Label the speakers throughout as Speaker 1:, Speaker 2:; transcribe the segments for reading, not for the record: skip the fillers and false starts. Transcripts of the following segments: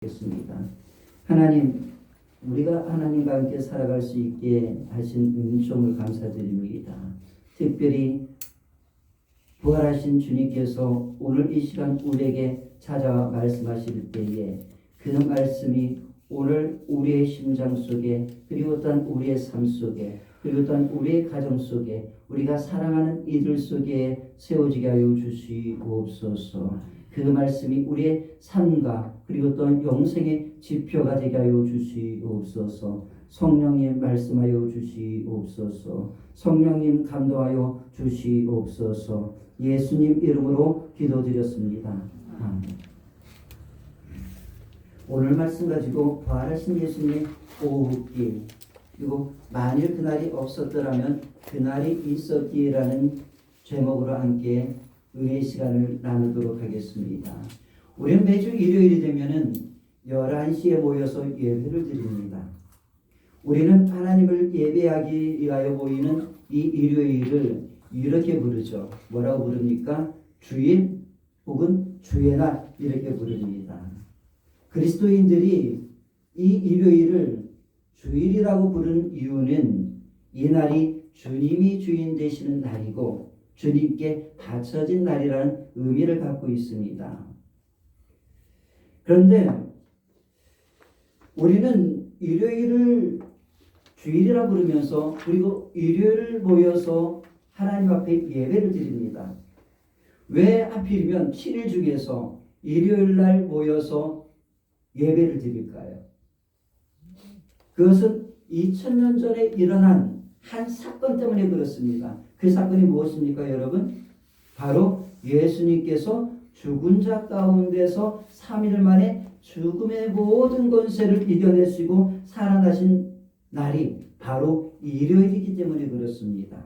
Speaker 1: 겠습니다. 하나님, 우리가 하나님과 함께 살아갈 수 있게 하신 은총을 감사드립니다. 특별히 부활하신 주님께서 오늘 이 시간 우리에게 찾아와 말씀하실 때에 그 말씀이 오늘 우리의 심장 속에, 그리고 또한 우리의 삶 속에, 그리고 또한 우리의 가정 속에, 우리가 사랑하는 이들 속에 세워지게 하여 주시옵소서. 그 말씀이 우리의 삶과 그리고 또 영생의 지표가 되게 하여 주시옵소서. 성령님 말씀하여 주시옵소서. 성령님 감동하여 주시옵소서. 예수님 이름으로 기도드렸습니다. 아멘. 오늘 말씀 가지고 부활하신 예수님의 오후길, 그리고 만일 그날이 없었더라면 그날이 있었기라는 제목으로 함께 은혜의 시간을 나누도록 하겠습니다. 우리는 매주 일요일이 되면은 11시에 모여서 예배를 드립니다. 우리는 하나님을 예배하기 위하여 모이는 이 일요일을 이렇게 부르죠. 뭐라고 부릅니까? 주일 혹은 주의 날 이렇게 부릅니다. 그리스도인들이 이 일요일을 주일이라고 부른 이유는 이 날이 주님이 주인 되시는 날이고 주님께 바쳐진 날이라는 의미를 갖고 있습니다. 그런데 우리는 일요일을 주일이라 부르면서 그리고 일요일을 모여서 하나님 앞에 예배를 드립니다. 왜 하필이면 7일 중에서 일요일 날 모여서 예배를 드릴까요? 그것은 2000년 전에 일어난 한 사건 때문에 그렇습니다. 그 사건이 무엇입니까, 여러분? 바로 예수님께서 죽은 자 가운데서 3일 만에 죽음의 모든 권세를 이겨내시고 살아나신 날이 바로 일요일이기 때문에 그렇습니다.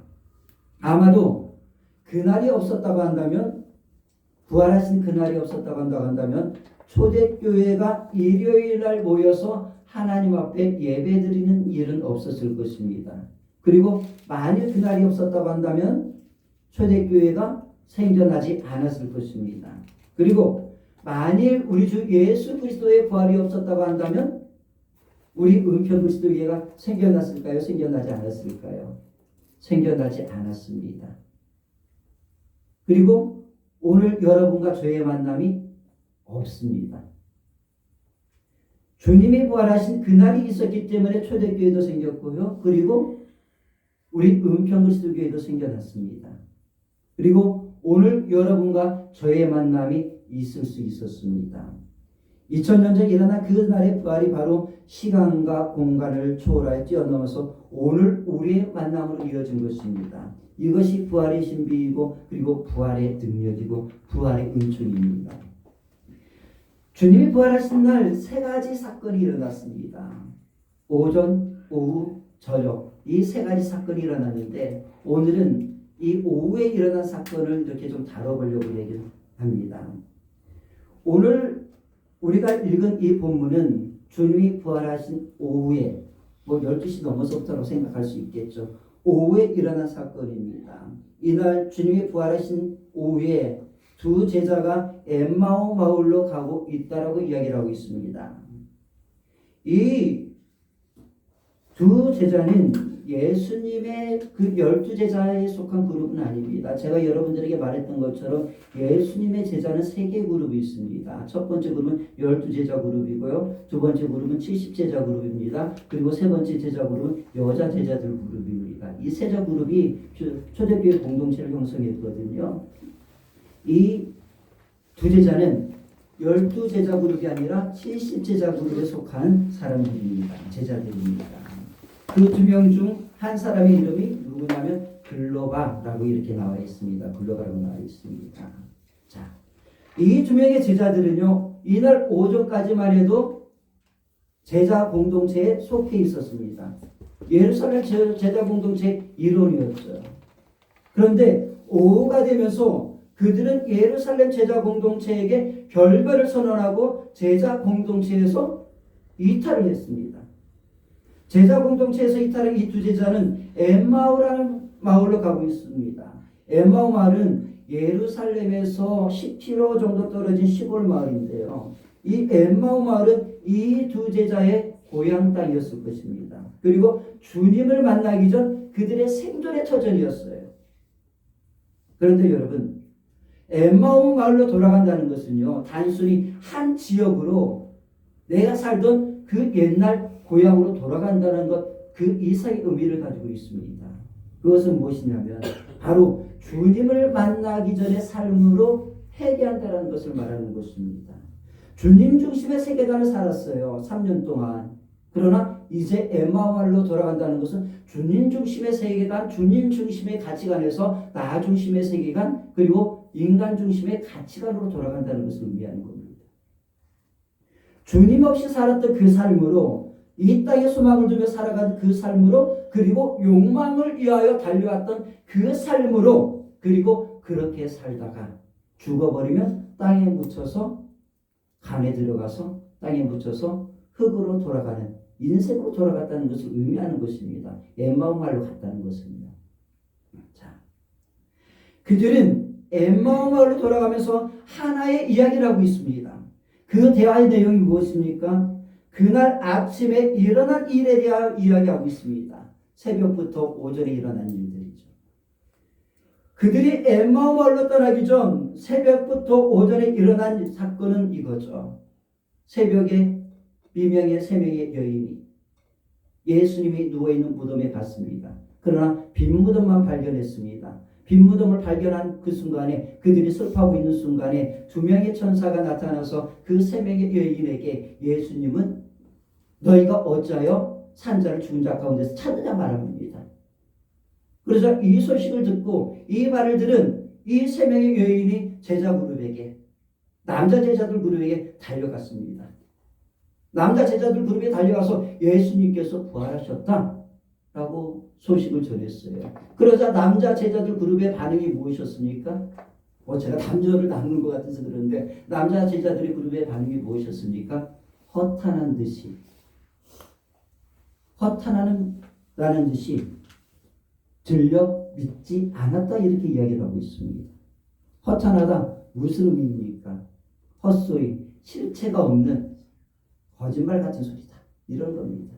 Speaker 1: 아마도 그날이 없었다고 한다면, 부활하신 그날이 없었다고 한다면 초대교회가 일요일 날 모여서 하나님 앞에 예배드리는 일은 없었을 것입니다. 그리고 만일 그날이 없었다고 한다면 초대교회가 생겨나지 않았을 것입니다. 그리고 만일 우리 주 예수 그리스도의 부활이 없었다고 한다면 우리 은평 그리스도교회가 생겨났을까요? 생겨나지 않았을까요? 생겨나지 않았습니다. 그리고 오늘 여러분과 저의 만남이 없습니다. 주님이 부활하신 그날이 있었기 때문에 초대교회도 생겼고요. 그리고 우리 은평 그리스도교회도 생겨났습니다. 그리고 오늘 여러분과 저의 만남이 있을 수 있었습니다. 2000년 전 일어난 그날의 부활이 바로 시간과 공간을 초월하여 뛰어넘어서 오늘 우리의 만남으로 이어진 것입니다. 이것이 부활의 신비이고 그리고 부활의 능력이고 부활의 은총입니다. 주님이 부활하신 날 세 가지 사건이 일어났습니다. 오전, 오후, 저녁 이 세 가지 사건이 일어났는데 오늘은 이 오후에 일어난 사건을 이렇게 좀 다뤄보려고 얘기합니다. 오늘 우리가 읽은 이 본문은 주님이 부활하신 오후에 12시 넘어서부터라고 생각할 수 있겠죠. 오후에 일어난 사건입니다. 이날 주님이 부활하신 오후에 두 제자가 엠마오 마을로 가고 있다라고 이야기를 하고 있습니다. 이 두 제자는 예수님의 그 12제자에 속한 그룹은 아닙니다. 제가 여러분들에게 말했던 것처럼 예수님의 제자는 3개 그룹이 있습니다. 첫 번째 그룹은 12제자 그룹이고요. 두 번째 그룹은 70제자 그룹입니다. 그리고 세 번째 제자 그룹은 여자 제자들 그룹입니다. 이 세자 그룹이 초대교회 공동체를 형성했거든요. 이 두 제자는 12제자 그룹이 아니라 70제자 그룹에 속한 사람들입니다. 제자들입니다. 그 두 명 중 한 사람의 이름이 누구냐면 글로바라고 이렇게 나와 있습니다. 글로바라고 나와 있습니다. 자, 이 두 명의 제자들은요, 이날 오전까지만 해도 제자 공동체에 속해 있었습니다. 예루살렘 제자 공동체의 일원이었죠. 그런데 오후가 되면서 그들은 예루살렘 제자 공동체에게 결별을 선언하고 제자 공동체에서 이탈을 했습니다. 제자 공동체에서 이탈한 이 두 제자는 엠마오라는 마을로 가고 있습니다. 엠마오 마을은 예루살렘에서 10km 정도 떨어진 시골 마을인데요. 이 엠마오 마을은 이 두 제자의 고향 땅이었을 것입니다. 그리고 주님을 만나기 전 그들의 생존의 터전이었어요. 그런데 여러분, 엠마오 마을로 돌아간다는 것은요, 단순히 한 지역으로 내가 살던 그 옛날 고향으로 돌아간다는 것, 그 이상의 의미를 가지고 있습니다. 그것은 무엇이냐면 바로 주님을 만나기 전의 삶으로 회개한다는 것을 말하는 것입니다. 주님 중심의 세계관을 살았어요. 3년 동안. 그러나 이제 엠마오로 돌아간다는 것은 주님 중심의 세계관, 주님 중심의 가치관에서 나 중심의 세계관, 그리고 인간 중심의 가치관으로 돌아간다는 것을 의미하는 겁니다. 주님 없이 살았던 그 삶으로, 이 땅에 소망을 두며 살아간 그 삶으로, 그리고 욕망을 위하여 달려왔던 그 삶으로, 그리고 그렇게 살다가 죽어버리면 땅에 묻혀서, 간에 들어가서 땅에 묻혀서 흙으로 돌아가는, 인생으로 돌아갔다는 것을 의미하는 것입니다. 엠마오 말로 갔다는 것입니다. 자, 그들은 엠마오 마을로 돌아가면서 하나의 이야기를 하고 있습니다. 그 대화의 내용이 무엇입니까? 그날 아침에 일어난 일에 대하여 이야기하고 있습니다. 새벽부터 오전에 일어난 일들이죠. 그들이 엠마오 마을로 떠나기 전 새벽부터 오전에 일어난 사건은 이거죠. 새벽에 미명의 세 명의 여인이 예수님이 누워있는 무덤에 갔습니다. 그러나 빈 무덤만 발견했습니다. 빈 무덤을 발견한 그 순간에, 그들이 슬퍼하고 있는 순간에 두 명의 천사가 나타나서 그 세 명의 여인에게 예수님은 너희가 어찌하여 산자를 죽은 자 가운데서 찾느냐 말합니다. 그래서 이 소식을 듣고 이 말을 들은 이 세 명의 여인이 제자 그룹에게, 남자 제자들 그룹에게 달려갔습니다. 남자 제자들 그룹에 달려가서 예수님께서 부활하셨다라고 소식을 전했어요. 그러자 남자 제자들 그룹의 반응이 무엇이었습니까? 제가 남자를 나누는 것 같아서 그러는데 남자 제자들의 그룹의 반응이 무엇이었습니까? 허탄한 듯이, 허탄하다는 듯이 들려 믿지 않았다, 이렇게 이야기를 하고 있습니다. 허탄하다 무슨 의미입니까? 헛소리, 실체가 없는 거짓말 같은 소리다, 이런 겁니다.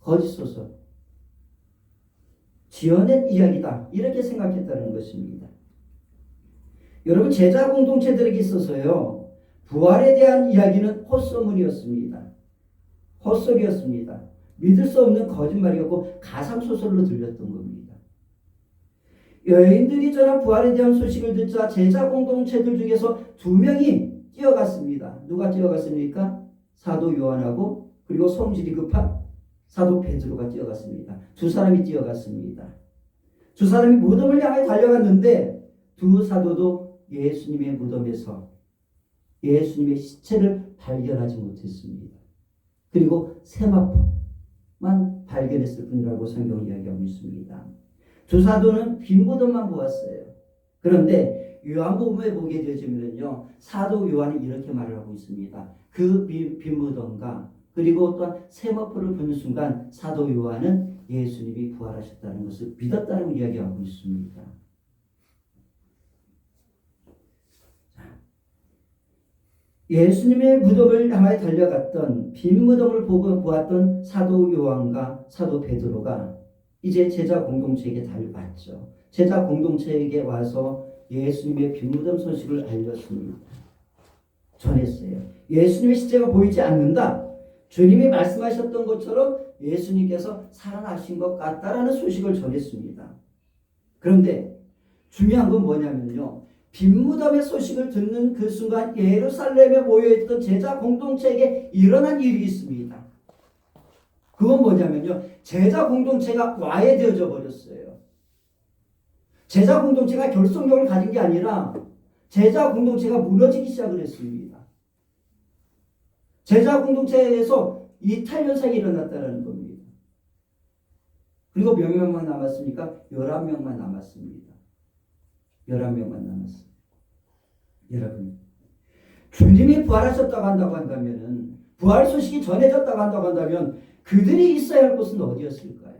Speaker 1: 거짓 소설, 지어낸 이야기다, 이렇게 생각했다는 것입니다. 여러분, 제자 공동체들에게 있어서요, 부활에 대한 이야기는 헛소문이었습니다. 헛소리였습니다. 믿을 수 없는 거짓말이었고 가상소설로 들렸던 겁니다. 여인들이 전한 부활에 대한 소식을 듣자 제자 공동체들 중에서 두 명이 뛰어갔습니다. 누가 뛰어갔습니까? 사도 요한하고 그리고 성질이 급한 사도 베드로가 뛰어갔습니다. 두 사람이 뛰어갔습니다. 두 사람이 무덤을 향해 달려갔는데 두 사도도 예수님의 무덤에서 예수님의 시체를 발견하지 못했습니다. 그리고 세마포만 발견했을 뿐이라고 성경은 이야기하고 있습니다. 두 사도는 빈 무덤만 보았어요. 그런데 요한복음에 보게 되어지면요, 사도 요한이 이렇게 말을 하고 있습니다. 그 빈 무덤과 그리고 또한 세마포를 보는 순간 사도 요한은 예수님이 부활하셨다는 것을 믿었다는 이야기하고 있습니다. 예수님의 무덤을 향하여 달려갔던, 빈 무덤을 보고 보았던 사도 요한과 사도 베드로가 이제 제자 공동체에게 달려갔죠. 제자 공동체에게 와서 예수님의 빈 무덤 소식을 알렸습니다. 전했어요. 예수님의 시체가 보이지 않는다. 주님이 말씀하셨던 것처럼 예수님께서 살아나신 것 같다라는 소식을 전했습니다. 그런데 중요한 건 뭐냐면요, 빈 무덤의 소식을 듣는 그 순간 예루살렘에 모여있던 제자 공동체에게 일어난 일이 있습니다. 그건 뭐냐면요, 제자 공동체가 와해되어져 버렸어요. 제자 공동체가 결속력을 가진 게 아니라 제자 공동체가 무너지기 시작을 했습니다. 제자 공동체에서 이탈 현상이 일어났다는 겁니다. 그리고 몇 명만 남았습니까? 11명만 남았습니다. 11명만 남았어요. 여러분, 주님이 부활하셨다고 한다고 한다면, 부활 소식이 전해졌다고 한다고 한다면 그들이 있어야 할 곳은 어디였을까요?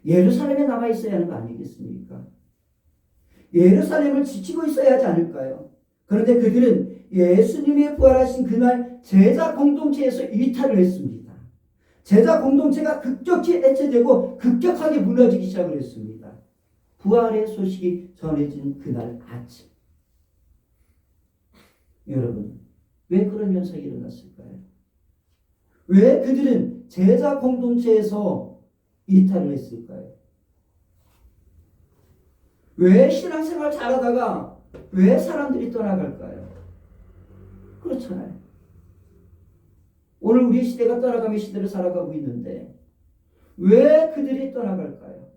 Speaker 1: 예루살렘에 남아 있어야 하는 거 아니겠습니까? 예루살렘을 지키고 있어야 하지 않을까요? 그런데 그들은 예수님이 부활하신 그날 제자 공동체에서 이탈을 했습니다. 제자 공동체가 급격히 해체되고 급격하게 무너지기 시작을 했습니다. 부활의 소식이 전해진 그날 아침. 여러분, 왜 그런 현상이 일어났을까요? 왜 그들은 제자 공동체에서 이탈을 했을까요? 왜 신앙생활 잘하다가 왜 사람들이 떠나갈까요? 그렇잖아요. 오늘 우리 시대가 떠나가며 시대를 살아가고 있는데 왜 그들이 떠나갈까요?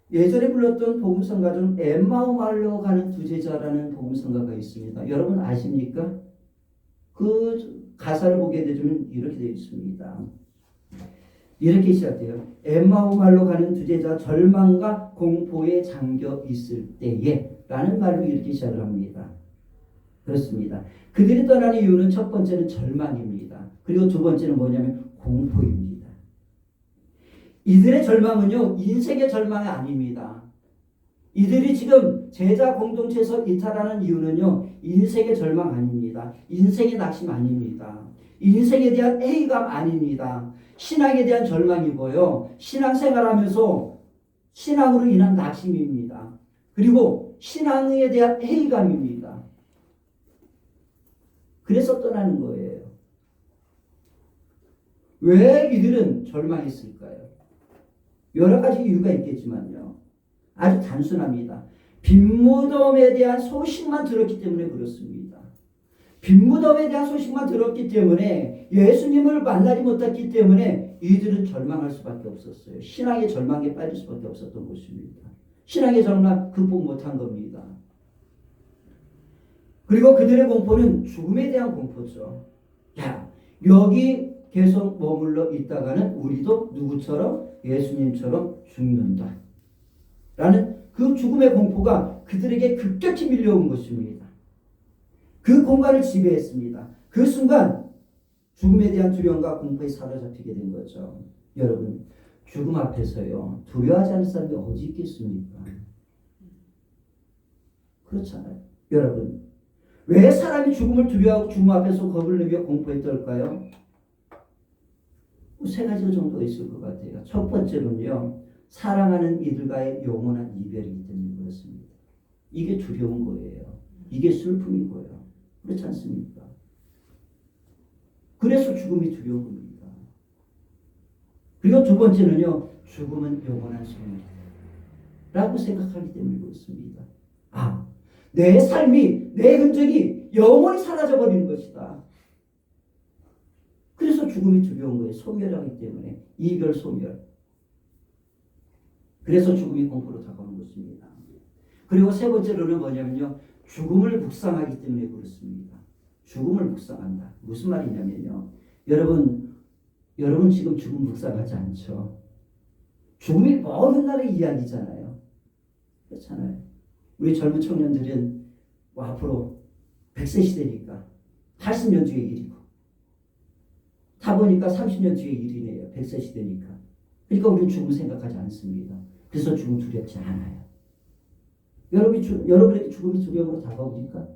Speaker 1: 예전에 불렀던 복음성가 중 엠마오 마을로 가는 두 제자라는 복음성가가 있습니다. 여러분 아십니까? 그 가사를 보게 되면 이렇게 되어 있습니다. 이렇게 시작돼요. 엠마오 마을로 가는 두 제자 절망과 공포에 잠겨 있을 때에 라는 말로 이렇게 시작을 합니다. 그렇습니다. 그들이 떠나는 이유는 첫 번째는 절망입니다. 그리고 두 번째는 뭐냐면 공포입니다. 이들의 절망은요, 인생의 절망이 아닙니다. 이들이 지금 제자 공동체에서 이탈하는 이유는요, 인생의 절망 아닙니다. 인생의 낙심 아닙니다. 인생에 대한 A감 아닙니다. 신앙에 대한 절망이고요. 신앙생활하면서 신앙으로 인한 낙심입니다. 그리고 신앙에 대한 A감입니다. 그래서 떠나는 거예요. 왜 이들은 절망했을까요? 여러 가지 이유가 있겠지만요. 아주 단순합니다. 빈무덤에 대한 소식만 들었기 때문에 그렇습니다. 빈무덤에 대한 소식만 들었기 때문에 예수님을 만나지 못했기 때문에 이들은 절망할 수밖에 없었어요. 신앙의 절망에 빠질 수밖에 없었던 것입니다. 신앙의 절망 극복 못한 겁니다. 그리고 그들의 공포는 죽음에 대한 공포죠. 야, 여기 계속 머물러 있다가는 우리도 누구처럼? 예수님처럼 죽는다. 라는 그 죽음의 공포가 그들에게 급격히 밀려온 것입니다. 그 공간을 지배했습니다. 그 순간 죽음에 대한 두려움과 공포에 사로잡히게 된 거죠. 여러분, 죽음 앞에서요, 두려워하지 않는 사람이 어디 있겠습니까? 그렇잖아요. 여러분, 왜 사람이 죽음을 두려워하고 죽음 앞에서 겁을 내며 공포에 떨까요? 세 가지 정도가 있을 것 같아요. 첫 번째로는요, 사랑하는 이들과의 영원한 이별이기 때문에 그렇습니다. 이게 두려운 거예요. 이게 슬픔인 거예요. 그렇지 않습니까? 그래서 죽음이 두려운 겁니다. 그리고 두 번째는요, 죽음은 영원한 소멸이다 라고 생각하기 때문에 그렇습니다. 아, 내 삶이, 내 흔적이 영원히 사라져버리는 것이다. 그래서 죽음이 두려운 거예요. 소멸하기 때문에. 이별 소멸. 그래서 죽음이 공포로 다가오는 것입니다. 그리고 세 번째로는 뭐냐면요, 죽음을 묵상하기 때문에 그렇습니다. 죽음을 묵상한다. 무슨 말이냐면요, 여러분 지금 죽음 묵상하지 않죠? 죽음이 먼 날의 이야기잖아요. 그렇잖아요. 우리 젊은 청년들은 뭐 앞으로 100세 시대니까 80년 뒤의 일이고, 다 보니까 30년 뒤의 일이네요. 100세 시대니까. 그러니까 우리는 죽음 생각하지 않습니다. 그래서 죽음 두렵지 않아요. 여러분에게 죽음이 두려움으로 다가옵니까?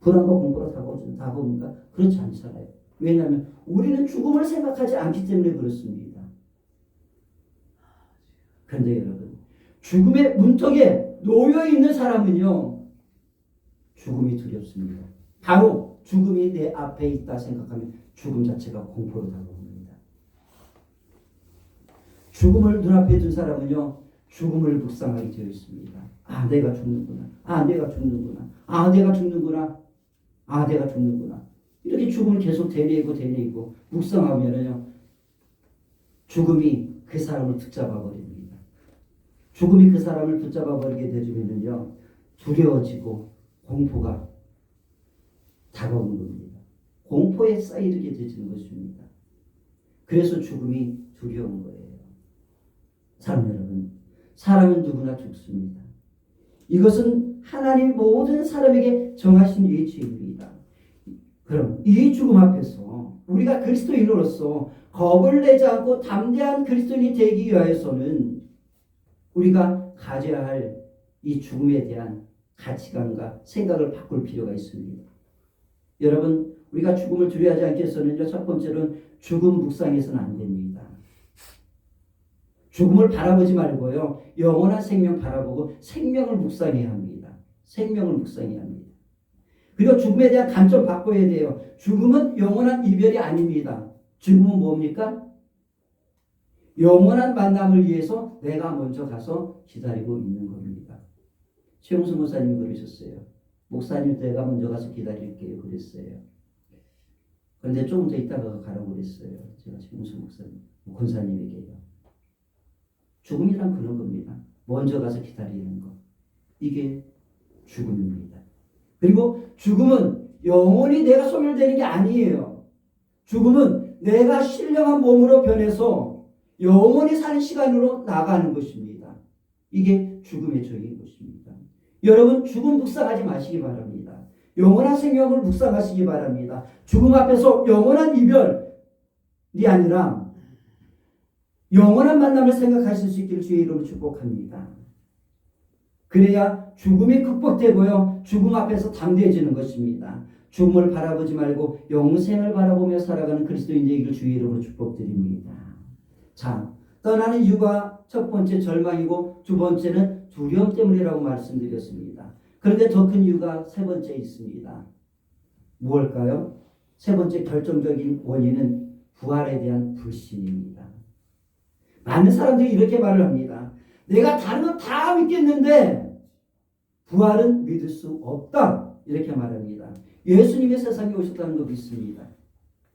Speaker 1: 불안과 공포로 다가옵니까? 그렇지 않잖아요. 왜냐하면 우리는 죽음을 생각하지 않기 때문에 그렇습니다. 그런데 여러분, 죽음의 문턱에 놓여 있는 사람은요, 죽음이 두렵습니다. 바로 죽음이 내 앞에 있다 생각하면 죽음 자체가 공포로 다가옵니다. 죽음을 눈앞에 둔 사람은요, 죽음을 묵상하게 되어 있습니다. 아, 내가 죽는구나. 아, 내가 죽는구나. 아, 내가 죽는구나. 아, 내가 죽는구나. 이렇게 죽음을 계속 되뇌이고 묵상하면요, 죽음이 그 사람을 붙잡아 버립니다. 죽음이 그 사람을 붙잡아 버리게 되면요, 두려워지고 공포가 다가오는 겁니다. 공포에 쌓이게 되는 것입니다. 그래서 죽음이 두려운 거예요. 사랑 여러분, 사람은 누구나 죽습니다. 이것은 하나님 모든 사람에게 정하신 예치입니다. 그럼 이 죽음 앞에서 우리가 그리스도인으로서 겁을 내지 않고 담대한 그리스도인이 되기 위해서는 우리가 가져야 할 이 죽음에 대한 가치관과 생각을 바꿀 필요가 있습니다. 여러분, 우리가 죽음을 두려워하지 않기 위해서는요, 첫 번째로는 죽음 묵상해서는 안 됩니다. 죽음을 바라보지 말고요, 영원한 생명 바라보고 생명을 묵상해야 합니다. 생명을 묵상해야 합니다. 그리고 죽음에 대한 관점 바꿔야 돼요. 죽음은 영원한 이별이 아닙니다. 죽음은 뭡니까? 영원한 만남을 위해서 내가 먼저 가서 기다리고 있는 겁니다. 최용수 목사님이 그러셨어요. 목사님, 내가 먼저 가서 기다릴게요. 그랬어요. 그런데 조금 더 있다가 가라고 그랬어요. 제가 최용수 목사님, 권사님에게요. 죽음이란 그런 겁니다. 먼저 가서 기다리는 것. 이게 죽음입니다. 그리고 죽음은 영원히 내가 소멸되는 게 아니에요. 죽음은 내가 신령한 몸으로 변해서 영원히 사는 시간으로 나가는 것입니다. 이게 죽음의 적인 것입니다. 여러분, 죽음 묵상하지 마시기 바랍니다. 영원한 생명을 묵상하시기 바랍니다. 죽음 앞에서 영원한 이별이 아니라 영원한 만남을 생각하실 수 있기를 주의 이름으로 축복합니다. 그래야 죽음이 극복되고요, 죽음 앞에서 담대해지는 것입니다. 죽음을 바라보지 말고 영생을 바라보며 살아가는 그리스도인 되기를 주의 이름으로 축복드립니다. 자, 떠나는 이유가 첫 번째 절망이고 두 번째는 두려움 때문이라고 말씀드렸습니다. 그런데 더 큰 이유가 세 번째 있습니다. 무엇일까요? 세 번째 결정적인 원인은 부활에 대한 불신입니다. 많은 사람들이 이렇게 말을 합니다. 내가 다른 건 다 믿겠는데 부활은 믿을 수 없다. 이렇게 말합니다. 예수님이 세상에 오셨다는 거 믿습니다.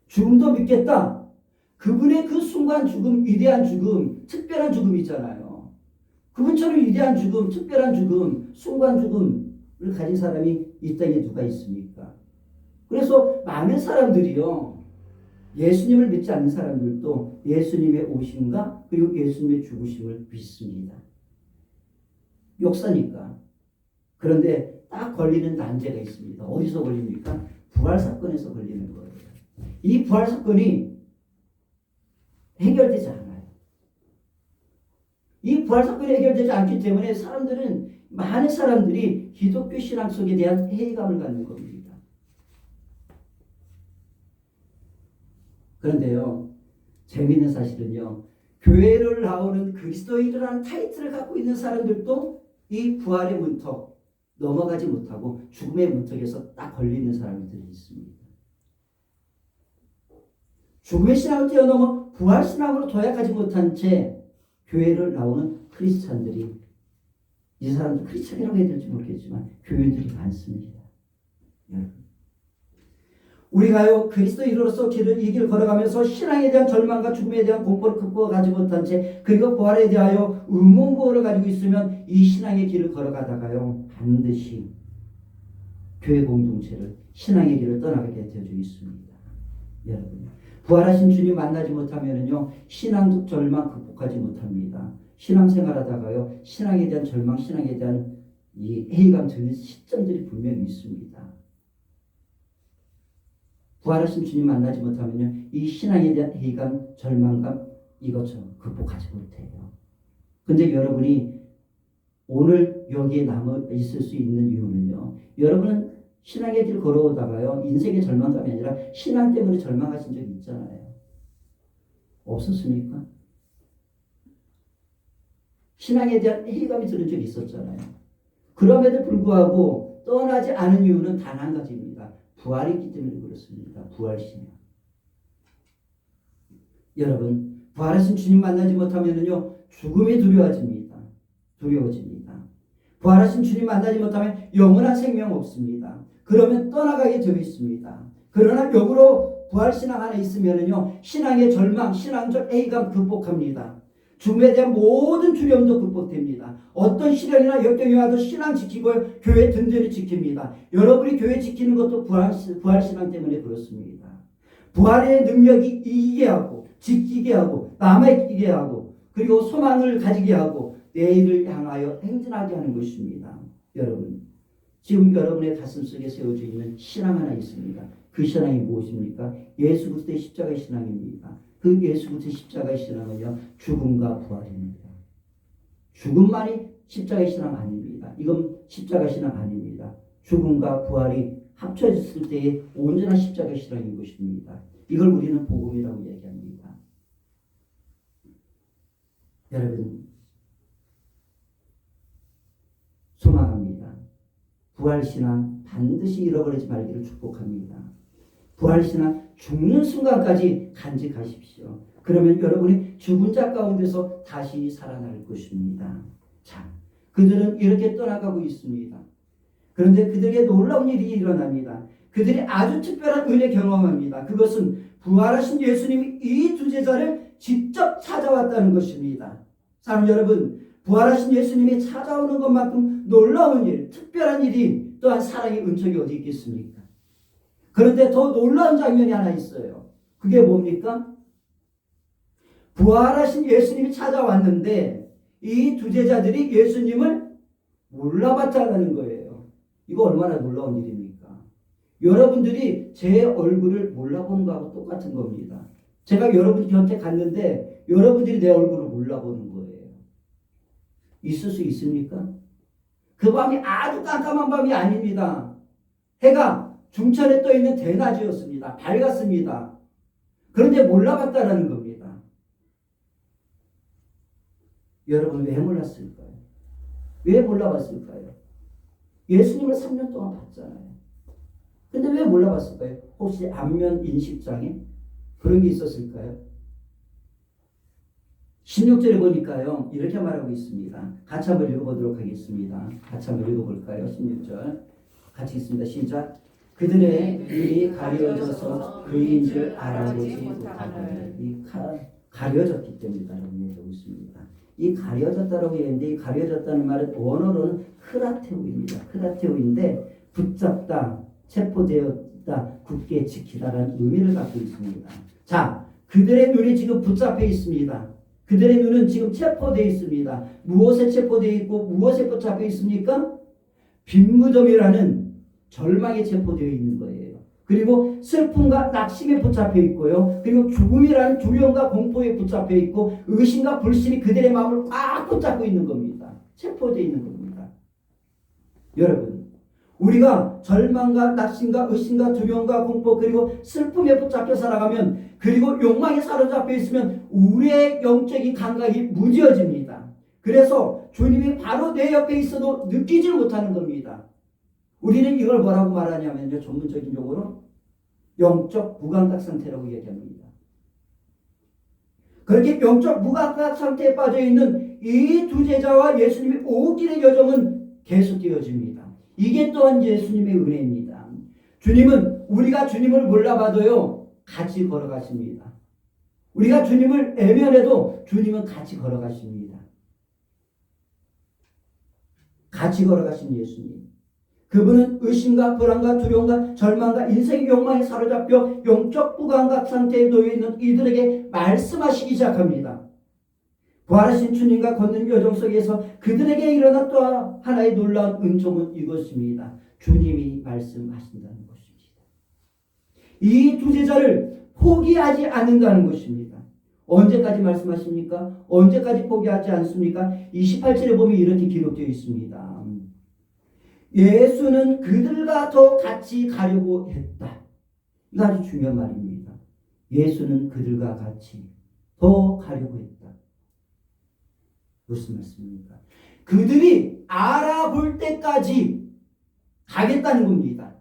Speaker 1: 죽음도 믿겠다. 그분의 그 순간 죽음, 위대한 죽음, 특별한 죽음이잖아요. 그분처럼 위대한 죽음, 특별한 죽음, 순간 죽음을 가진 사람이 이 땅에 누가 있습니까? 그래서 많은 사람들이요, 예수님을 믿지 않는 사람들도 예수님의 오심과 그리고 예수님의 죽으심을 믿습니다. 역사니까. 그런데 딱 걸리는 난제가 있습니다. 어디서 걸립니까? 부활 사건에서 걸리는 거예요. 이 부활 사건이 해결되지 않아요. 이 부활 사건이 해결되지 않기 때문에 많은 사람들이 기독교 신앙 속에 대한 회의감을 갖는 겁니다. 그런데요, 재미있는 사실은요, 교회를 나오는 그리스도인이라는 타이틀을 갖고 있는 사람들도 이 부활의 문턱 넘어가지 못하고 죽음의 문턱에서 딱 걸리는 사람들이 있습니다. 죽음의 신앙을 뛰어넘어 부활 신앙으로 도약하지 못한 채 교회를 나오는 크리스찬들이, 이 사람들 크리스찬이라고 해야 될지 모르겠지만 교인들이 많습니다. 여러분, 우리가요, 그리스도인으로서 이 길을 걸어가면서 신앙에 대한 절망과 죽음에 대한 공포를 극복하지 못한 채 그리고 부활에 대하여 의문고를 가지고 있으면 이 신앙의 길을 걸어가다가요, 반드시 교회 공동체를, 신앙의 길을 떠나게 되어져 있습니다. 여러분, 부활하신 주님 만나지 못하면요, 신앙적 절망 극복하지 못합니다. 신앙생활하다가요, 신앙에 대한 절망, 신앙에 대한 이 회의감 드는 시점들이 분명히 있습니다. 부활하신 주님 만나지 못하면요, 이 신앙에 대한 회의감, 절망감, 이것처럼 극복하지 못해요. 근데 여러분이 오늘 여기에 남아 있을 수 있는 이유는요, 여러분은 신앙의 길 걸어오다가요, 인생의 절망감이 아니라 신앙 때문에 절망하신 적이 있잖아요. 없었습니까? 신앙에 대한 회의감이 드는 적이 있었잖아요. 그럼에도 불구하고 떠나지 않은 이유는 단 한 가지입니다. 부활이 있기 때문에 그렇습니다. 부활신앙. 여러분, 부활하신 주님 만나지 못하면요, 죽음이 두려워집니다. 부활하신 주님 만나지 못하면 영원한 생명 없습니다. 그러면 떠나가게 되어 있습니다. 그러나 역으로 부활신앙 안에 있으면요, 신앙의 절망, 신앙적 회의감 극복합니다. 죽음에 대한 모든 두려움도 극복됩니다. 어떤 시련이나 역경이 와도 신앙 지키고 교회 든든히 지킵니다. 여러분이 교회 지키는 것도 부활신앙 때문에 그렇습니다. 부활의 능력이 이기게 하고 지키게 하고 남아있게 하고 그리고 소망을 가지게 하고 내일을 향하여 행진하게 하는 것입니다. 여러분, 지금 여러분의 가슴속에 세워져 있는 신앙 하나 있습니다. 그 신앙이 무엇입니까? 예수 그리스도의 십자가의 신앙입니다. 그 예수 그리스도의 십자가의 신앙은요, 죽음과 부활입니다. 죽음만이 십자가의 신앙 아닙니다. 것입니다. 이건 십자가 신앙 아닙니다. 죽음과 부활이 합쳐졌을 때의 온전한 십자가 신앙인 것입니다. 이걸 우리는 복음이라고 얘기합니다. 여러분, 소망합니다. 부활신앙 반드시 잃어버리지 말기를 축복합니다. 부활신앙 죽는 순간까지 간직하십시오. 그러면 여러분이 죽은 자 가운데서 다시 살아날 것입니다. 자, 그들은 이렇게 떠나가고 있습니다. 그런데 그들에게 놀라운 일이 일어납니다. 그들이 아주 특별한 은혜 경험합니다. 그것은 부활하신 예수님이 이 두 제자를 직접 찾아왔다는 것입니다. 사랑 여러분, 부활하신 예수님이 찾아오는 것만큼 놀라운 일, 특별한 일이 또한 사랑의 은총이 어디 있겠습니까? 그런데 더 놀라운 장면이 하나 있어요. 그게 뭡니까? 부활하신 예수님이 찾아왔는데 이 두 제자들이 예수님을 몰라봤다는 거예요. 이거 얼마나 놀라운 일입니까? 여러분들이 제 얼굴을 몰라보는 거하고 똑같은 겁니다. 제가 여러분 곁에 갔는데 여러분들이 내 얼굴을 몰라보는 거예요. 있을 수 있습니까? 그 밤이 아주 깜깜한 밤이 아닙니다. 해가 중천에 떠 있는 대낮이었습니다. 밝았습니다. 그런데 몰라봤다라는 겁니다. 여러분 왜 몰랐을까요? 왜 몰라봤을까요? 예수님을 3년 동안 봤잖아요. 근데 왜 몰라봤을까요? 혹시 안면 인식장애? 그런 게 있었을까요? 16절에 보니까요, 이렇게 말하고 있습니다. 같이 한번 읽어보도록 하겠습니다. 같이 한번 읽어볼까요? 16절. 같이 읽습니다. 시작. 그들의 눈이 가려져서 그인 줄 알아보지 못하고 가려졌기 때문이라고 얘기하고 있습니다. 이 가려졌다라고 했는데 이 가려졌다는 말은 원어로는 크라테오입니다. 크라테오인데 붙잡다, 체포되었다, 굳게 지키다라는 의미를 갖고 있습니다. 자, 그들의 눈이 지금 붙잡혀 있습니다. 그들의 눈은 지금 체포되어 있습니다. 무엇에 체포되어 있고 무엇에 붙잡혀 있습니까? 빈무덤이라는 절망에 체포되어 있는 거예요. 그리고 슬픔과 낙심에 붙잡혀 있고요. 그리고 죽음이라는 두려움과 공포에 붙잡혀 있고 의심과 불신이 그들의 마음을 꽉 붙잡고 있는 겁니다. 체포되어 있는 겁니다. 여러분, 우리가 절망과 낙심과 의심과 두려움과 공포 그리고 슬픔에 붙잡혀 살아가면 그리고 욕망에 사로잡혀 있으면 우리의 영적인 감각이 무뎌집니다. 그래서 주님이 바로 내 옆에 있어도 느끼질 못하는 겁니다. 우리는 이걸 뭐라고 말하냐면요. 전문적인 용어로 영적 무감각 상태라고 얘기합니다. 그렇게 영적 무감각 상태에 빠져 있는 이 두 제자와 예수님이 오길의 여정은 계속되어집니다. 이게 또한 예수님의 은혜입니다. 주님은 우리가 주님을 몰라봐도요 같이 걸어가십니다. 우리가 주님을 애면해도 주님은 같이 걸어가십니다. 같이 걸어가신 예수님. 그분은 의심과 불안과 두려움과 절망과 인생의 욕망에 사로잡혀 영적 무감각 상태에 놓여 있는 이들에게 말씀하시기 시작합니다. 부활하신 주님과 걷는 여정 속에서 그들에게 일어난 또 하나의 놀라운 은총은 이것입니다. 주님이 말씀하신다는 것입니다. 이 두 제자를 포기하지 않는다는 것입니다. 언제까지 말씀하십니까? 언제까지 포기하지 않습니까? 28절에 보면 이렇게 기록되어 있습니다. 예수는 그들과 더 같이 가려고 했다. 이거 아주 중요한 말입니다. 예수는 그들과 같이 더 가려고 했다. 무슨 말씀입니까? 그들이 알아볼 때까지 가겠다는 겁니다.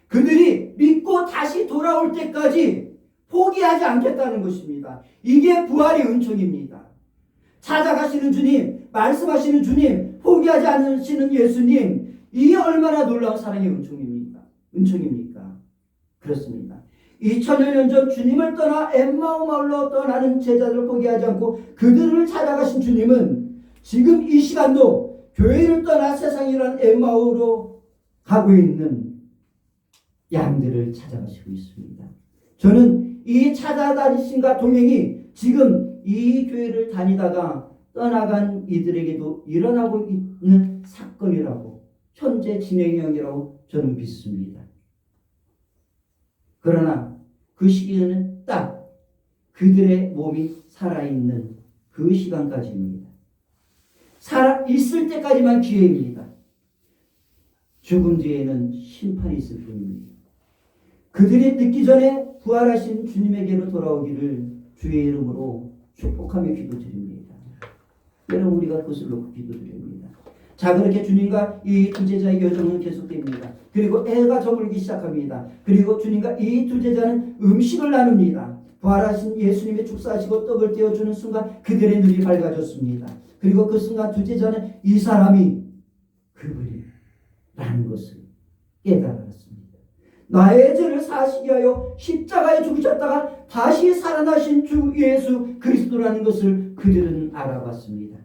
Speaker 1: 그들이 믿고 다시 돌아올 때까지 포기하지 않겠다는 것입니다. 이게 부활의 은총입니다. 찾아가시는 주님, 말씀하시는 주님, 포기하지 않으시는 예수님, 이 얼마나 놀라운 사랑의 은총입니까? 그렇습니다. 2000여 년 전 주님을 떠나 엠마오 마을로 떠나는 제자들을 포기하지 않고 그들을 찾아가신 주님은 지금 이 시간도 교회를 떠나 세상이라는 엠마오로 가고 있는 양들을 찾아가시고 있습니다. 저는 이 찾아다니신과 동행이 지금 이 교회를 다니다가 떠나간 이들에게도 일어나고 있는 사건이라고, 현재 진행형이라고 저는 믿습니다. 그러나 그 시기에는 딱 그들의 몸이 살아있는 그 시간까지입니다. 살아 있을 때까지만 기회입니다. 죽음 뒤에는 심판이 있을 뿐입니다. 그들이 늦기 전에 부활하신 주님에게로 돌아오기를 주의 이름으로 축복하며 기도드립니다. 여러분, 우리가 그것을 놓고 기도드립니다. 자, 그렇게 주님과 이 두 제자의 여정은 계속됩니다. 그리고 해가 저물기 시작합니다. 그리고 주님과 이 두 제자는 음식을 나눕니다. 부활하신 예수님의 축사하시고 떡을 떼어주는 순간 그들의 눈이 밝아졌습니다. 그리고 그 순간 두 제자는 이 사람이 그분이라는 것을 깨달았습니다. 나의 죄를 사시게 하여 십자가에 죽으셨다가 다시 살아나신 주 예수 그리스도라는 것을 그들은 알아봤습니다.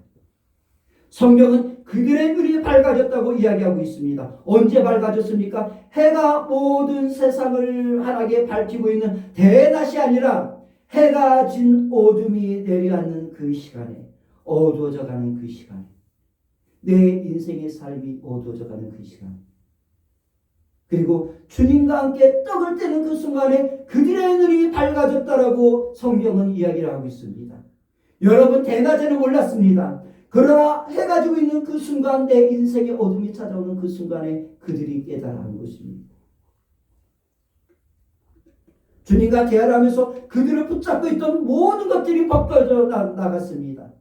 Speaker 1: 성경은 그들의 눈이 밝아졌다고 이야기하고 있습니다. 언제 밝아졌습니까? 해가 모든 세상을 환하게 밝히고 있는 대낮이 아니라 해가 진 어둠이 내려앉는 그 시간에, 어두워져가는 그 시간에, 내 인생의 삶이 어두워져가는 그 시간, 그리고 주님과 함께 떡을 떼는 그 순간에 그들의 눈이 밝아졌다라고 성경은 이야기를 하고 있습니다. 여러분, 대낮에는 몰랐습니다. 그러나 해가 지고 있는 그 순간, 내 인생의 어둠이 찾아오는 그 순간에 그들이 깨달은 것입니다. 주님과 대화를 하면서 그들을 붙잡고 있던 모든 것들이 벗겨져 나갔습니다.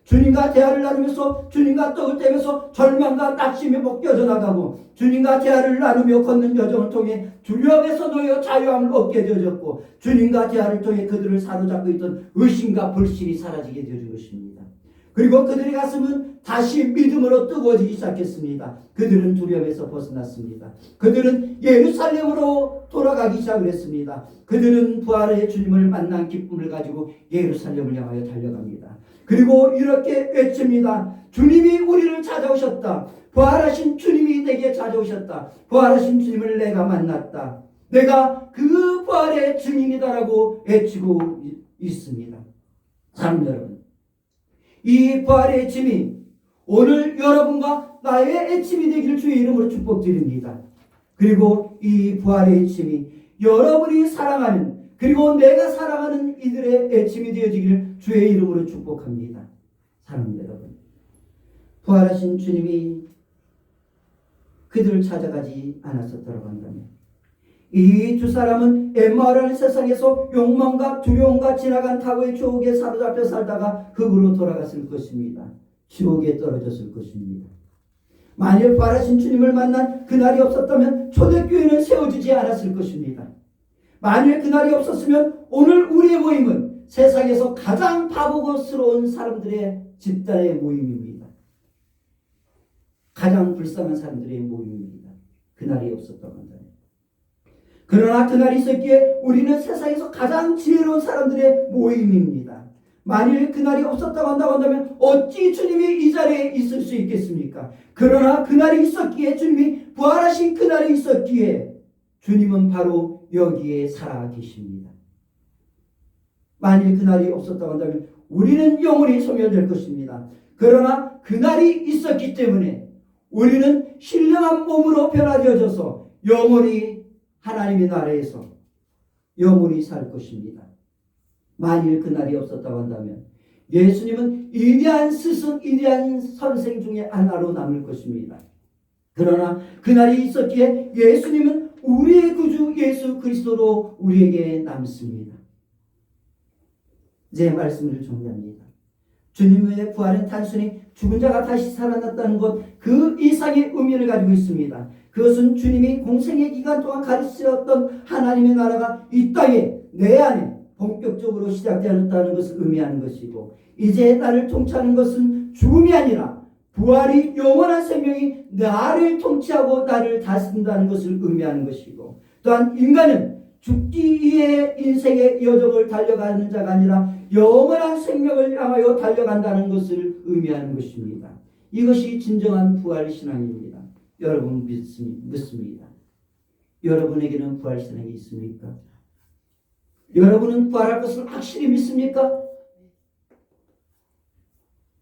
Speaker 1: 주님과 대화를 나누면서 주님과 떡을 떼면서 절망과 낙심이 벗겨져 나가고, 주님과 대화를 나누며 걷는 여정을 통해 두려움에서 놓여 자유함을 얻게 되어졌고, 주님과 대화를 통해 그들을 사로잡고 있던 의심과 불신이 사라지게 되어진 것입니다. 그리고 그들의 가슴은 다시 믿음으로 뜨거워지기 시작했습니다. 그들은 두려움에서 벗어났습니다. 그들은 예루살렘으로 돌아가기 시작을 했습니다. 그들은 부활의 주님을 만난 기쁨을 가지고 예루살렘을 향하여 달려갑니다. 그리고 이렇게 외칩니다. 주님이 우리를 찾아오셨다. 부활하신 주님이 내게 찾아오셨다. 부활하신 주님을 내가 만났다. 내가 그 부활의 증인이다라고 외치고 있습니다. 사랑하는 여러분, 이 부활의 애침이 오늘 여러분과 나의 애침이 되기를 주의 이름으로 축복드립니다. 그리고 이 부활의 애침이 여러분이 사랑하는, 그리고 내가 사랑하는 이들의 애침이 되어지기를 주의 이름으로 축복합니다. 사랑하는 여러분, 부활하신 주님이 그들을 찾아가지 않았었다고 한다면 이 두 사람은 엠마오라는 세상에서 욕망과 두려움과 지나간 과거의 추억에 사로잡혀 살다가 흙으로 돌아갔을 것입니다. 지옥에 떨어졌을 것입니다. 만일 부활하신 주님을 만난 그날이 없었다면 초대교회는 세워지지 않았을 것입니다. 만일 그날이 없었으면 오늘 우리의 모임은 세상에서 가장 바보스러운 사람들의 집단의 모임입니다. 가장 불쌍한 사람들의 모임입니다. 그날이 없었다고 한다면. 그러나 그날이 있었기에 우리는 세상에서 가장 지혜로운 사람들의 모임입니다. 만일 그날이 없었다고 한다면 어찌 주님이 이 자리에 있을 수 있겠습니까? 그러나 그날이 있었기에, 주님이 부활하신 그날이 있었기에 주님은 바로 여기에 살아 계십니다. 만일 그날이 없었다고 한다면 우리는 영원히 소멸될 것입니다. 그러나 그날이 있었기 때문에 우리는 신령한 몸으로 변화되어져서 영원히 하나님의 나라에서 영원히 살 것입니다. 만일 그날이 없었다고 한다면 예수님은 위대한 스승, 위대한 선생 중에 하나로 남을 것입니다. 그러나 그날이 있었기에 예수님은 우리의 구주 예수 그리스도로 우리에게 남습니다. 제 말씀을 정리합니다. 주님의 부활은 단순히 죽은 자가 다시 살아났다는 것, 그 이상의 의미를 가지고 있습니다. 그것은 주님이 공생의 기간 동안 가르치셨던 하나님의 나라가 이 땅에, 내 안에 본격적으로 시작되었다는 것을 의미하는 것이고, 이제 나를 통치하는 것은 죽음이 아니라 부활이, 영원한 생명이 나를 통치하고 나를 다스린다는 것을 의미하는 것이고, 또한 인간은 죽기 위해 인생의 여정을 달려가는 자가 아니라 영원한 생명을 향하여 달려간다는 것을 의미하는 것입니다. 이것이 진정한 부활신앙입니다. 여러분 믿습니다. 여러분에게는 부활신앙이 있습니까? 여러분은 부활할 것을 확실히 믿습니까?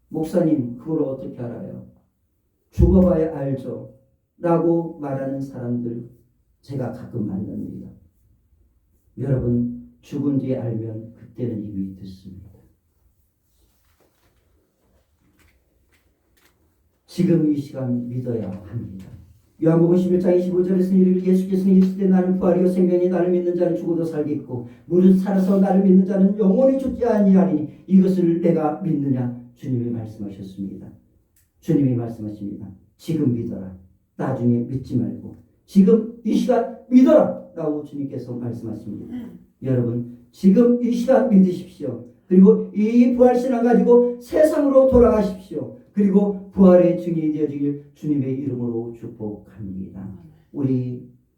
Speaker 1: 목사님, 그걸 어떻게 알아요? 죽어봐야 알죠 라고 말하는 사람들 제가 가끔 만납니다. 여러분, 죽은 뒤에 알면 그때는 이미 늦습니다. 지금 이 시간 믿어야 합니다. 요한복음 11장 25절에서 이르기를 예수께서는 이르시되 나는 부활이요 생명이 나를 믿는 자는 죽어도 살겠고 무릇 살아서 나를 믿는 자는 영원히 죽지 아니하리니 이것을 내가 믿느냐 주님이 말씀하셨습니다. 주님이 말씀하십니다. 지금 믿어라. 나중에 믿지 말고 지금 이 시간 믿어라 라고 주님께서 말씀하십니다. 여러분 지금 이 시간 믿으십시오. 그리고 이 부활신앙 가지고 세상으로 돌아가십시오. 그리고 부활의 증인이 되어지길 주님의 이름으로 축복합니다. 우리